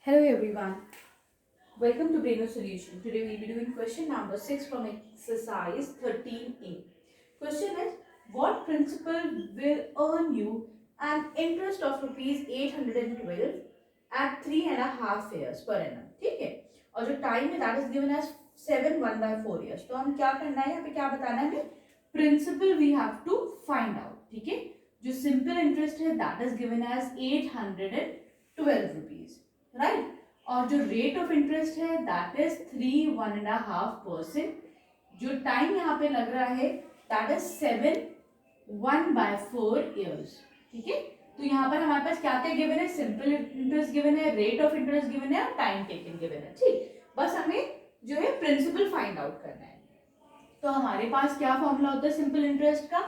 Hello everyone, welcome to Braino Solution. Today we will be doing question number 6 from exercise 13a. Question is, what principal will earn you an interest of rupees 812 at 3.5 years per annum? ठीक है, और जो time है that is given as 7 1/4 years. तो हम क्या करना है, यहाँ पे क्या बताना है हमें? Principal we have to find out. ठीक है, जो सिंपल इंटरेस्ट है that is given as 812 rupees. Right और जो रेट ऑफ इंटरेस्ट है दैट इज 3.5%. जो टाइम यहाँ पे लग रहा है दैट इज 7 1/4 years. ठीक है, तो यहाँ पर हमारे पास क्या क्या गिवन है? सिंपल इंटरेस्ट गिवन है, रेट ऑफ इंटरेस्ट गिवन है और टाइम टेकन गिवन है. ठीक, बस हमें जो है प्रिंसिपल फाइंड आउट करना है. तो हमारे पास क्या फॉर्मूला होता है सिंपल इंटरेस्ट का?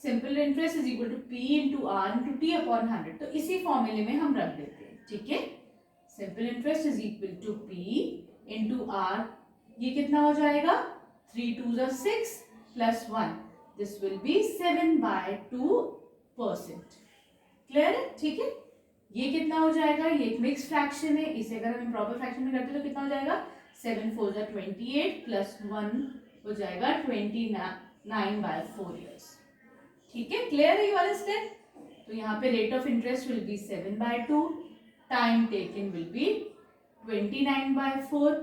Simple interest is equal to P into R into T upon 100. तो इसी फॉर्मूले में हम रख देते हैं. ठीक है, simple interest is equal to P into R. ये कितना हो जाएगा? 3 2 6 plus 1. This will be 7/2%. Clear है? ठीक है, ये कितना हो जाएगा? ये एक मिक्स फ्रैक्शन है. इसे अगर हम प्रॉपर फ्रैक्शन में करते तो कितना हो जाएगा? 7 4 28 प्लस 1 हो जाएगा 29/4 years. ठीक है, क्लियर है ये वाला स्टेप? तो यहाँ पे rate of interest will be 7/2, time taken will be 29/4.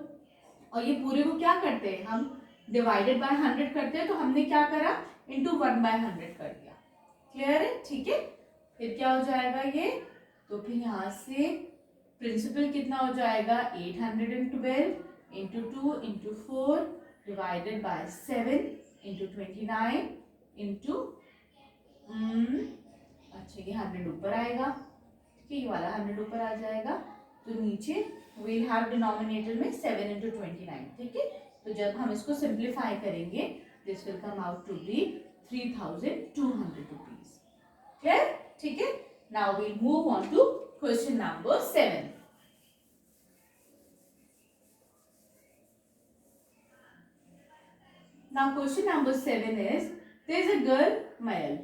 और ये पूरे को क्या करते हैं हम? डिवाइडेड बाय 100 करते हैं. तो हमने क्या करा? इंटू 1/100 कर दिया. क्लियर है? ठीक है, फिर क्या हो जाएगा ये? तो फिर यहाँ से प्रिंसिपल कितना हो जाएगा? 812 into 2 into 4 divided by 7 into 29 into अच्छा ये 100 ऊपर आएगा. ठीक है, ये वाला 100 ऊपर आ जाएगा. तो नीचे we'll have डिनोमिनेटर में 7 इंटू 29. ठीक है, तो जब हम इसको सिंप्लीफाई करेंगे this will come out to be 3200 rupees. Clear? ठीक है, now we'll move on to question number 7. Now question number 7 is, there is a girl Mayal.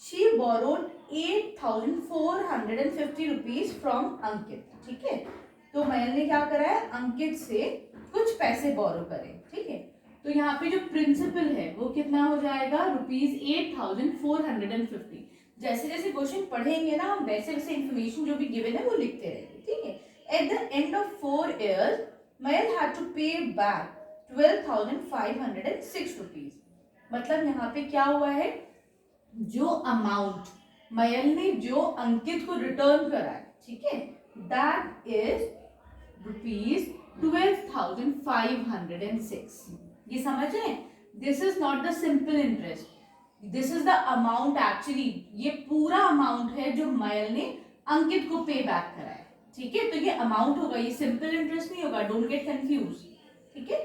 She borrowed 8,450 rupees from Ankit. ठीक है, तो मयल ने क्या करा है? अंकित से कुछ पैसे बोरो करे. ठीक है, तो यहाँ पे जो प्रिंसिपल है वो कितना हो जाएगा? रुपीज 8,450. जैसे जैसे क्वेश्चन पढ़ेंगे ना हम वैसे वैसे इंफॉर्मेशन जो भी गिवन है वो लिखते रहेंगे. ठीक है, at the end of 4 years मयल had to pay back 12,506 rupees. मतलब यहाँ पे क्या हुआ है? जो अमाउंट मयल ने जो अंकित को रिटर्न करा है, ठीक है, दैट इज रुपीज 12,506. ये समझ रहे हैं? This is not the simple interest, this is the amount. Actually ये पूरा अमाउंट है जो मयल ने अंकित को पे बैक करा है. ठीक है, तो ये अमाउंट होगा, ये सिंपल इंटरेस्ट नहीं होगा. Don't get confuse. ठीक है,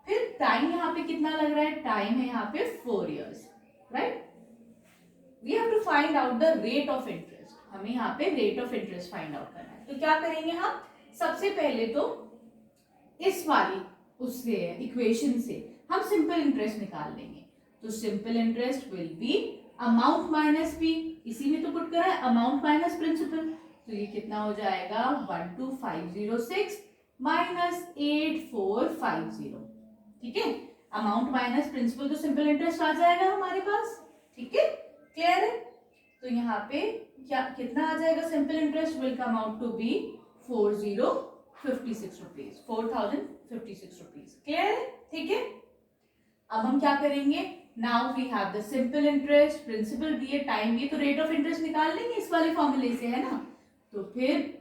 फिर टाइम यहाँ पे कितना लग रहा है? टाइम है यहाँ पे 4 years. Right, we have to find out the rate of interest. हमें यहाँ पे rate of interest find out करना है. तो क्या करेंगे हम? सबसे पहले तो इस वाली उससे इक्वेशन से हम सिंपल इंटरेस्ट निकाल लेंगे. तो simple interest will be amount minus P. इसी में तो पुट करा है अमाउंट माइनस प्रिंसिपल. तो ये कितना हो जाएगा? 12,506 माइनस 8,450. ठीक है, अमाउंट माइनस प्रिंसिपल तो सिंपल इंटरेस्ट आ जाएगा हमारे पास. ठीक है, क्लियर है? तो यहाँ पे क्या कितना आ जाएगा? Simple interest will come out to be 4,056 rupees. 4,056 rupees. Clear है? ठीक है, अब हम क्या करेंगे? Now we have the simple interest, principal भी है, टाइम भी, तो रेट ऑफ इंटरेस्ट निकाल लेंगे इस वाले फॉर्मूले से, है ना. तो फिर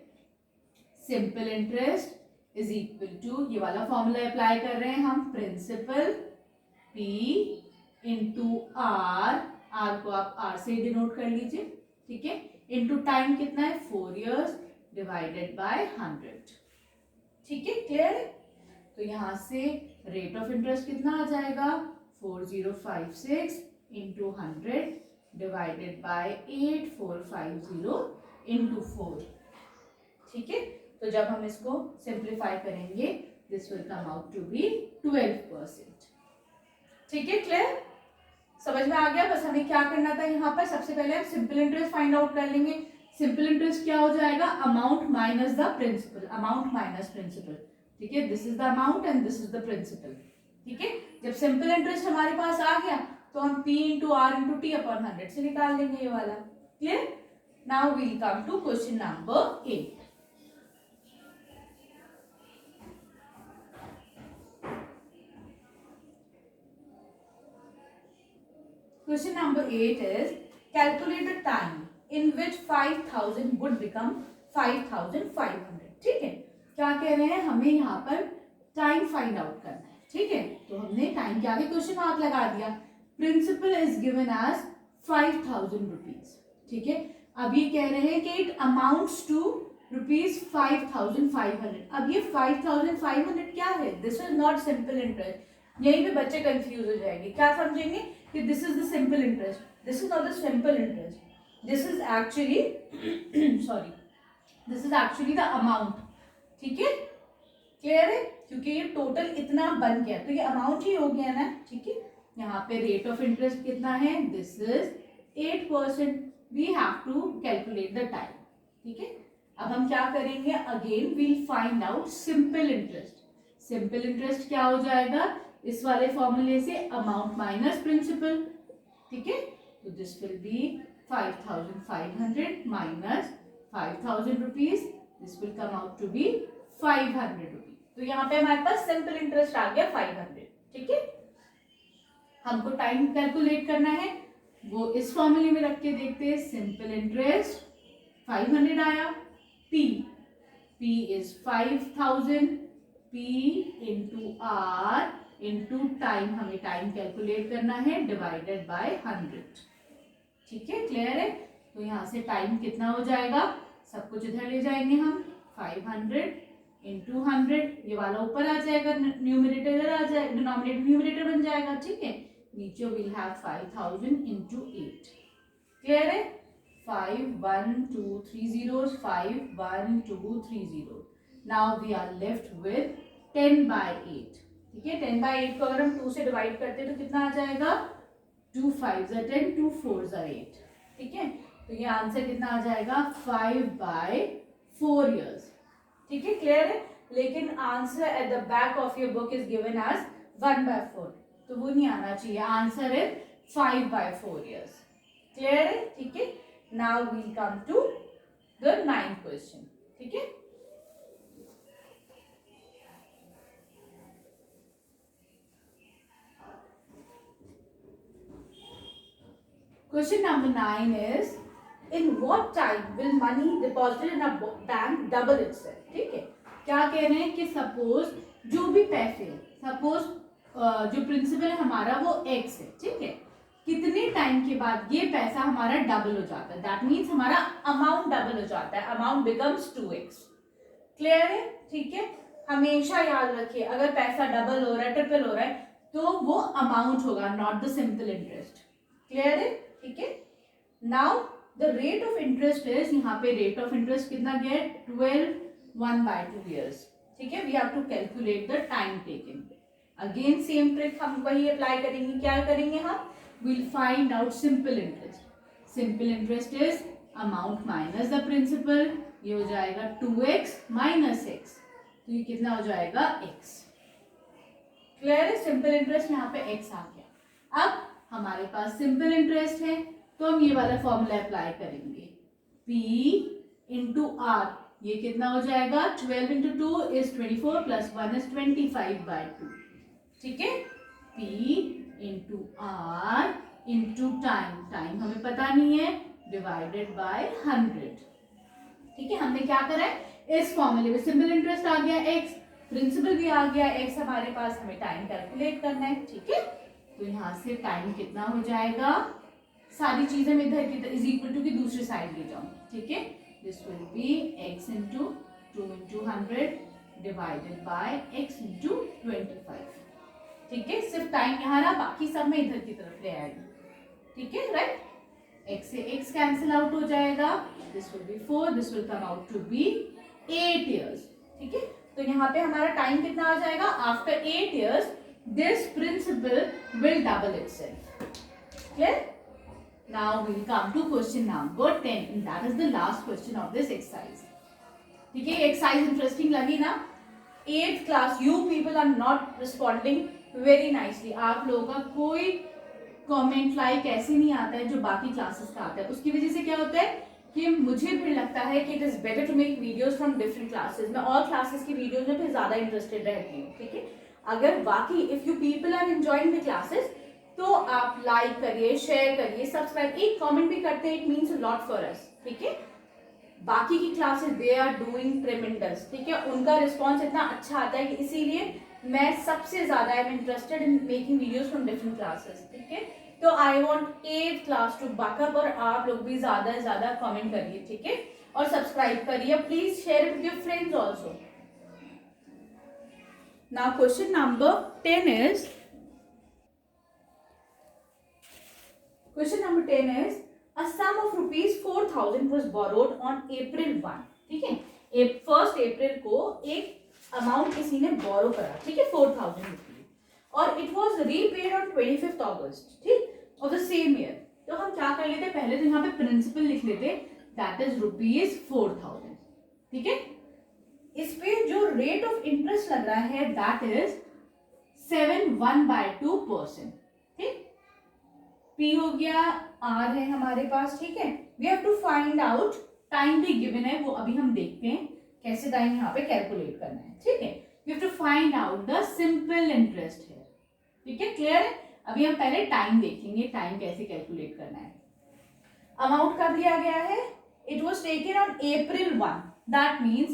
simple interest is equal to, ये वाला फॉर्मूला अप्लाई कर रहे हैं हम, principal P into R. R को आप आर से डिनोट कर लीजिए. ठीक है, इनटू टाइम कितना है? 4 years डिवाइडेड बाय 100. ठीक है, क्लियर है? तो यहां से रेट ऑफ इंटरेस्ट कितना आ जाएगा? 4056 इंटू 100 डिवाइडेड बाय 8450 इंटू 4. ठीक है, तो जब हम इसको सिंप्लीफाई करेंगे this will come out to be 12%. ठीक है, क्लियर? समझ में आ गया? बस हमें क्या करना था यहाँ पर? सबसे पहले हम सिंपल इंटरेस्ट फाइंड आउट कर लेंगे. सिंपल इंटरेस्ट क्या हो जाएगा, amount minus the principal, amount minus principal, ठीक है, this is the amount and this is the principal, ठीक है। जब सिंपल इंटरेस्ट हमारे पास आ गया तो हम P into R into T upon 100 से निकाल देंगे ये वाला, clear. Now we'll come to question number 8। Question number 8 is calculate the time in which 5,000 would become 5,500, ठीक है। क्या कह रहे हैं, हमें यहाँ पर टाइम फाइंड आउट करना है, ठीक है। तो हमने टाइम के आगे क्वेश्चन मार्क लगा दिया। Principal is given as 5,000 rupees, ठीक है। अब ये कह रहे हैं कि इट अमाउंट्स टू ₹5,500। अब ये 5,500 क्या है, this is not simple interest. यहीं पे बच्चे कंफ्यूज हो जाएंगे, क्या समझेंगे कि this is the simple interest, this is not the simple interest, this is actually sorry, this is actually the amount, ठीक है, क्लियर है। क्योंकि ये टोटल इतना बन गया तो ये अमाउंट ही हो गया ना, ठीक है। यहाँ पे रेट ऑफ इंटरेस्ट कितना है, this is 8%, we have to calculate the time, ठीक है। अब हम क्या करेंगे, again we'll find out simple interest. Simple interest क्या हो जाएगा, इस वाले फॉर्मूले से अमाउंट माइनस प्रिंसिपल, ठीक है। तो this will be 5,500 minus 5,000 rupees, this will come out to be 500 rupees. तो यहाँ पे हमारे पास सिंपल इंटरेस्ट आ गया 500, ठीक है। हमको टाइम कैलकुलेट करना है, वो इस फॉर्मूले में रख के देखते हैं। सिंपल इंटरेस्ट 500 आया, P is 5,000, P into R into time, हमें टाइम कैलकुलेट करना है, डिवाइडेड बाय 100, ठीक है, क्लियर है। तो यहाँ से टाइम कितना हो जाएगा, सब कुछ इधर ले जाएंगे हम, 500 इंटू 100, ये वाला ऊपर आ जाएगा, न्यूमरेटर इधर आ जाएगा, डिनोमिनेटर न्यूमरेटर बन जाएगा, ठीक है। नीचे विल हैव 5,000 इंटू 8, क्लियर है। 5 1 2 3 zeros, 5 1 2 3 zeros। Now we are left with 10/8, ठीक है। 10/8 को अगर हम 2 से डिवाइड करते हैं तो कितना आ जाएगा, 2 5 10, 2 4 8, ठीक है। तो ये आंसर कितना आ जाएगा, 5/4 years, ठीक है, क्लियर है। लेकिन answer at the back of your book is given as 1/4, तो वो नहीं आना चाहिए, आंसर इज 5/4 years, क्लियर है, ठीक है। Now we come to the 9th question, ठीक है। Question number 9 is in what time will money deposited in a bank double itself, ठीक है। क्या कह रहे हैं कि सपोज जो भी पैसे, सपोज जो प्रिंसिपल है हमारा वो x है, ठीक है। कितने टाइम के बाद ये पैसा हमारा डबल हो जाता है, दैट मीन्स हमारा अमाउंट डबल हो जाता है, अमाउंट बिकम्स 2x, क्लियर है, ठीक है। हमेशा याद रखिए अगर पैसा डबल हो रहा है, ट्रिपल हो रहा है, तो वो अमाउंट होगा, not the simple interest, clear है, ठीक है। Now the rate of interest is, यहाँ पे रेट ऑफ इंटरेस्ट कितना गया, 12 1/2 years, ठीक है। We have to calculate the time taken. Again same trick हम वही अप्लाई करेंगे, क्या करेंगे हम, we'll find out simple interest. Simple interest is amount minus the principal, ये हो जाएगा 2x minus x, तो ये कितना हो जाएगा x, क्लियर है। सिंपल इंटरेस्ट यहाँ पे x आ गया। अब हमारे पास सिंपल इंटरेस्ट है तो हम ये वाला फॉर्मूला अप्लाई करेंगे, p इंटू आर, ये कितना हो जाएगा, 12 इंटू 2 इज 24 प्लस 1 इज 25/2, ठीक है। p into R into time, time हमें पता नहीं है, डिवाइडेड बाय 100, ठीक है। हमने क्या करा है, इस फॉर्मूले में सिंपल इंटरेस्ट आ गया x, प्रिंसिपल भी आ गया x हमारे पास, हमें टाइम कैलकुलेट करना है, ठीक है। तो यहाँ से टाइम कितना हो जाएगा, सारी चीजें मैं इधर की इज इक्वल टू की दूसरी साइड ले जाऊँ, ठीक है। This will B x into 2 into 100 divided by x into 25, ठीक है। सिर्फ टाइम यहाँ रहा, बाकी सब मैं इधर की तरफ ले आएगी, ठीक है, राइट। x से x कैंसिल आउट हो जाएगा, this will be 4, this will come out to be 8 years, ठीक है। तो यहाँ पे हमारा टाइम कितना आ जाएगा, after 8 years this principle will double itself, clear. Now we'll come to question number 10 and that is the last question of this exercise. ठीक है, exercise interesting लगी ना? 8th class, you people are not responding very nicely. आप लोगों का कोई comment like ऐसे नहीं आता है जो बाकी क्लासेस का आता है. उसकी वजह से क्या होता है कि मुझे फिर लगता है कि it is better to make videos from different classes. मैं और क्लासेस की वीडियोस में फिर ज्यादा इंटरेस्टेड रहती हूँ. ठीक है, अगर बाकी if you people are enjoying the classes तो आप लाइक करिए, शेयर करिए, सब्सक्राइब, एक कमेंट भी करते हैं. It means a lot for us. ठीक है, बाकी की classes they are doing tremendous. ठीक है, उनका रिस्पॉन्स इतना अच्छा आता है कि इसीलिए मैं सबसे ज्यादा I am interested in making videos from different classes. ठीक है, तो I want 8th class to buck up और आप लोग भी ज्यादा से ज्यादा कमेंट करिए. ठीक है, और सब्सक्राइब करिए. Please share with your friends also. Now question number 10 is a sum of rupees 4,000 was borrowed on April 1. ठीक है, 1 अप्रैल को एक अमाउंट किसी ने बोरो करा. ठीक है, 4,000 रुपीज, और it was repaid on 25th अगस्त. ठीक, ऑफ द सेम ईयर. तो हम क्या कर लेते, पहले तो यहाँ पे प्रिंसिपल लिख लेते, दैट इज रुपीज 4,000. ठीक है, इस पे जो रेट ऑफ इंटरेस्ट लग रहा है दैट इज 7/1/2%. ठीक, P हो गया, R है हमारे पास. ठीक है, we have to find out, time भी गिवन है वो अभी हम देखते हैं कैसे टाइम यहाँ पे कैलकुलेट करना है. ठीक है, we have to find out the simple interest है. ठीक है, क्लियर है. अभी हम पहले टाइम देखेंगे, टाइम कैसे कैलकुलेट करना है. अमाउंट कब लिया गया है, it was taken on April 1. That means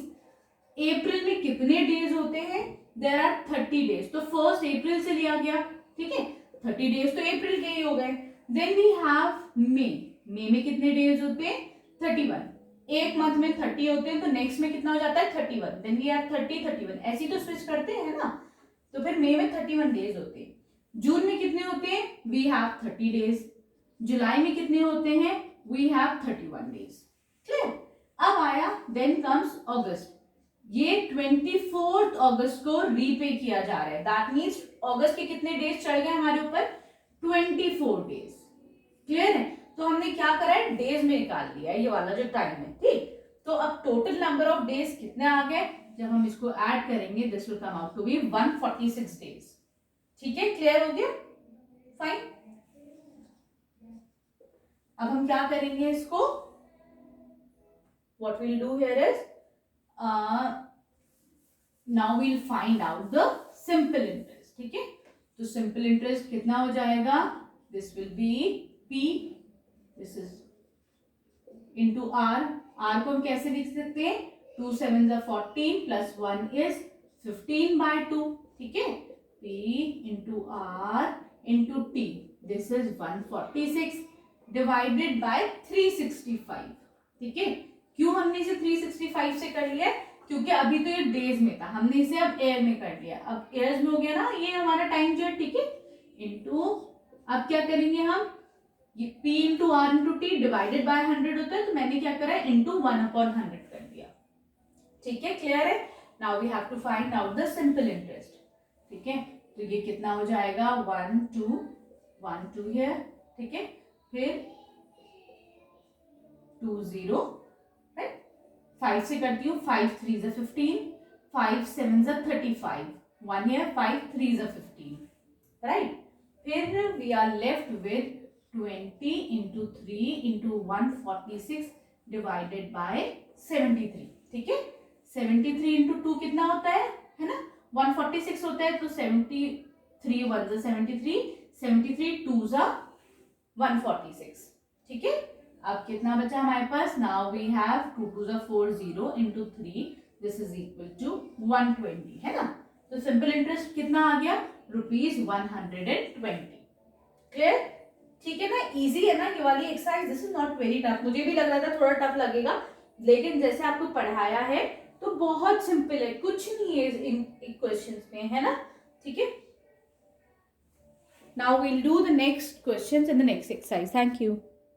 April में कितने डेज होते हैं, देयर आर 30 डेज. तो 1 अप्रैल से लिया गया. ठीक है, 30 डेज तो अप्रैल के ही हो गए. देन वी हैव मई में कितने डेज होते हैं, 31. एक मंथ में 30 होते हैं तो नेक्स्ट में कितना हो जाता है, 31. Then we have 31. ऐसी तो स्विच करते हैं ना, तो फिर मई में 31 डेज होते हैं. जून में कितने होते हैं, वी हैव 30 डेज. जुलाई में कितने होते हैं, वी हैव 31 डेज. क्लियर. अब आया, देन कम्स अगस्त. ये 24th अगस्त को रीपे किया जा रहा है. दैट मीन्स अगस्त के कितने डेज चढ़ गए हमारे ऊपर, 24 डेज. क्लियर है. तो हमने क्या करा है, डेज में निकाल लिया है ये वाला जो टाइम है. ठीक, तो अब टोटल नंबर ऑफ डेज कितने आ गए, जब हम इसको ऐड करेंगे this will come out to be 146 days. ठीक है, क्लियर हो गया, फाइन. अब हम क्या करेंगे इसको, what will do here is now we'll find out the simple interest. ठीक है, तो सिंपल इंटरेस्ट कितना हो जाएगा, this will be P, this is into R. R को हम कैसे लिख सकते हैं, 2 7 14 प्लस 1 इज 15/2. ठीक है, P into R into T, this is 146 divided bye 365. ठीक है, क्यों हमने इसे 365 से कर लिया, क्योंकि अभी तो ये डेज में था, हमने इसे अब एयर में कर लिया. अब एयर्स में हो गया ना ये हमारा टाइम जो है. ठीक है, इंटू अब क्या करेंगे हम, ये P into R into T divided by 100 होता है, तो मैंने क्या करा है, इंटू 1/100 कर दिया. ठीक है, क्लियर है. Now we have to find out the simple interest. ठीक है, तो ये कितना हो जाएगा, 1 2 है. ठीक है, फिर 20, राइट. 5 से करती हूँ, 5 3 15, 5 7 35, 1 है, 5 3 15, राइट. फिर we are left with 20 into 3 into 146 divided by 73. ठीक है, 73 इंटू 2 कितना होता है ना, 146 होता है. तो 73 1 73, 73 2 146. ठीक है, अब कितना बचा हमारे पास, now we have 2 2 4 0 into 3, this is equal to 120. है ना, तो सिंपल इंटरेस्ट कितना आ गया, ₹120. क्लियर. ठीक है ना, इजी है ना ये वाली exercise. This is not very tough. मुझे भी लग रहा था थोड़ा टफ लगेगा, लेकिन जैसे आपको पढ़ाया है तो बहुत सिंपल है, कुछ नहीं है इन क्वेश्चंस में, है ना. ठीक है, now we'll do the next questions in the next exercise. Thank you.